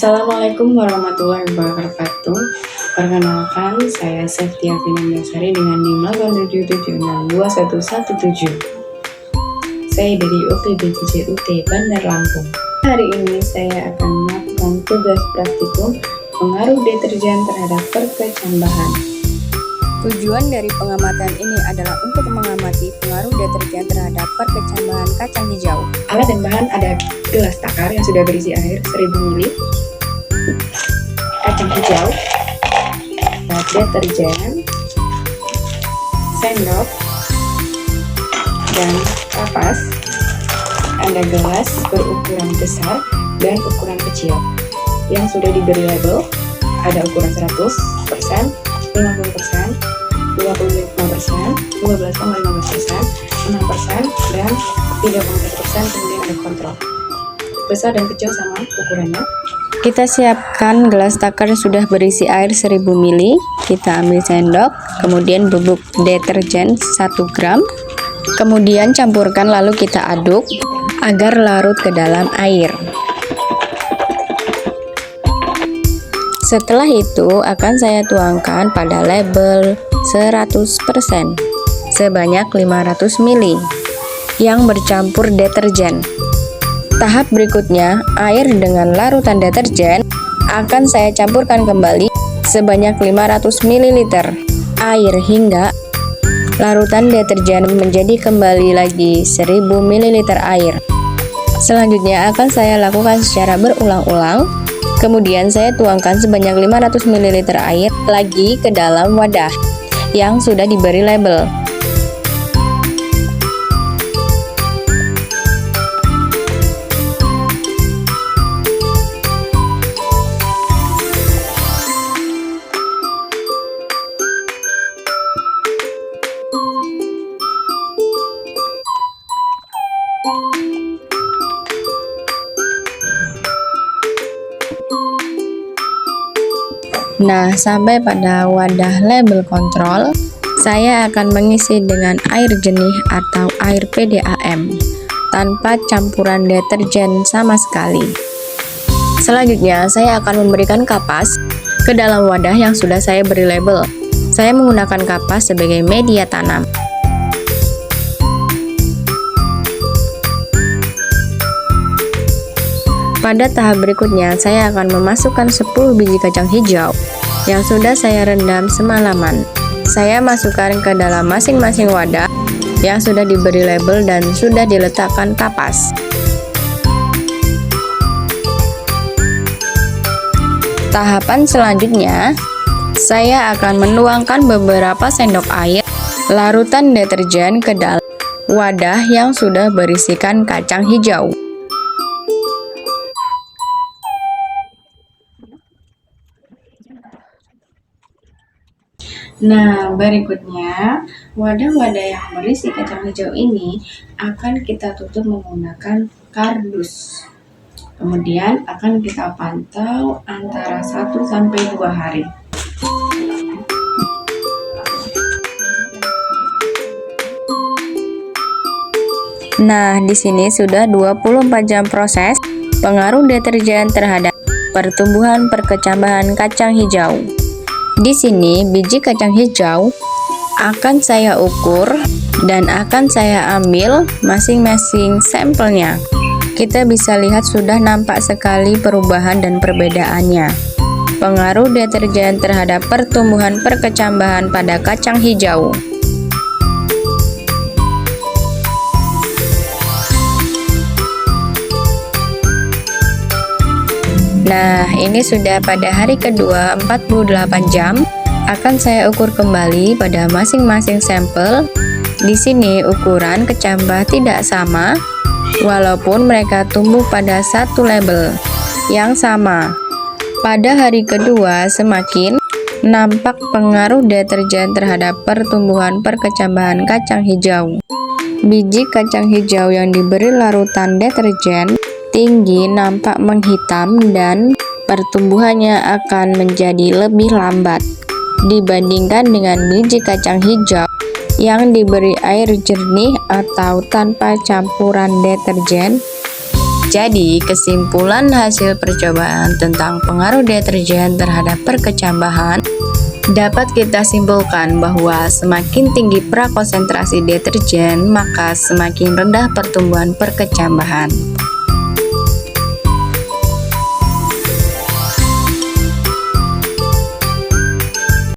Assalamualaikum warahmatullahi wabarakatuh. Perkenalkan, saya Septia Vinandasari dengan NIM 877621117. Saya dari UPBJUT Bandar Lampung. Hari ini saya akan melakukan tugas praktikum pengaruh deterjen terhadap perkecambahan. Tujuan dari pengamatan ini adalah untuk mengamati pengaruh deterjen terhadap perkecambahan kacang hijau. Alat dan bahan ada gelas takar yang sudah berisi air 1000 ml, kacang hijau, deterjen, sendok, dan kapas. Ada gelas berukuran besar dan ukuran kecil yang sudah diberi label. Ada ukuran 100%, 50%, 25%, 12,15%, 6%, dan 3,1%. Kemudian ada kontrol. Besar dan kecil sama ukurannya. Kita siapkan gelas takar yang sudah berisi air 1000 ml. Kita ambil sendok, kemudian bubuk deterjen 1 gram. Kemudian campurkan lalu kita aduk agar larut ke dalam air. Setelah itu akan saya tuangkan pada label 100% sebanyak 500 ml yang bercampur deterjen. Tahap berikutnya, air dengan larutan deterjen akan saya campurkan kembali sebanyak 500 ml air hingga larutan deterjen menjadi kembali lagi 1000 ml air. Selanjutnya akan saya lakukan secara berulang-ulang. Kemudian saya tuangkan sebanyak 500 ml air lagi ke dalam wadah yang sudah diberi label. Nah, sampai pada wadah label kontrol, saya akan mengisi dengan air jernih atau air PDAM tanpa campuran deterjen sama sekali. Selanjutnya, saya akan memberikan kapas ke dalam wadah yang sudah saya beri label. Saya menggunakan kapas sebagai media tanam. Pada tahap berikutnya, saya akan memasukkan 10 biji kacang hijau yang sudah saya rendam semalaman. Saya masukkan ke dalam masing-masing wadah yang sudah diberi label dan sudah diletakkan kapas. Tahapan selanjutnya, saya akan menuangkan beberapa sendok air larutan deterjen ke dalam wadah yang sudah berisikan kacang hijau. Nah, berikutnya wadah-wadah yang berisi kacang hijau ini akan kita tutup menggunakan kardus. Kemudian akan kita pantau antara 1-2 hari. Nah, di sini sudah 24 jam proses pengaruh deterjen terhadap pertumbuhan perkecambahan kacang hijau. Di sini biji kacang hijau akan saya ukur dan akan saya ambil masing-masing sampelnya. Kita bisa lihat sudah nampak sekali perubahan dan perbedaannya. Pengaruh deterjen terhadap pertumbuhan perkecambahan pada kacang hijau. Nah, ini sudah pada hari kedua 48 jam. Akan saya ukur kembali pada masing-masing sampel. Di sini ukuran kecambah tidak sama, walaupun mereka tumbuh pada satu label yang sama. Pada hari kedua semakin nampak pengaruh deterjen terhadap pertumbuhan perkecambahan kacang hijau. Biji kacang hijau yang diberi larutan deterjen tinggi nampak menghitam dan pertumbuhannya akan menjadi lebih lambat dibandingkan dengan biji kacang hijau yang diberi air jernih atau tanpa campuran deterjen. Jadi, kesimpulan hasil percobaan tentang pengaruh deterjen terhadap perkecambahan dapat kita simpulkan bahwa semakin tinggi prakonsentrasi deterjen, maka semakin rendah pertumbuhan perkecambahan.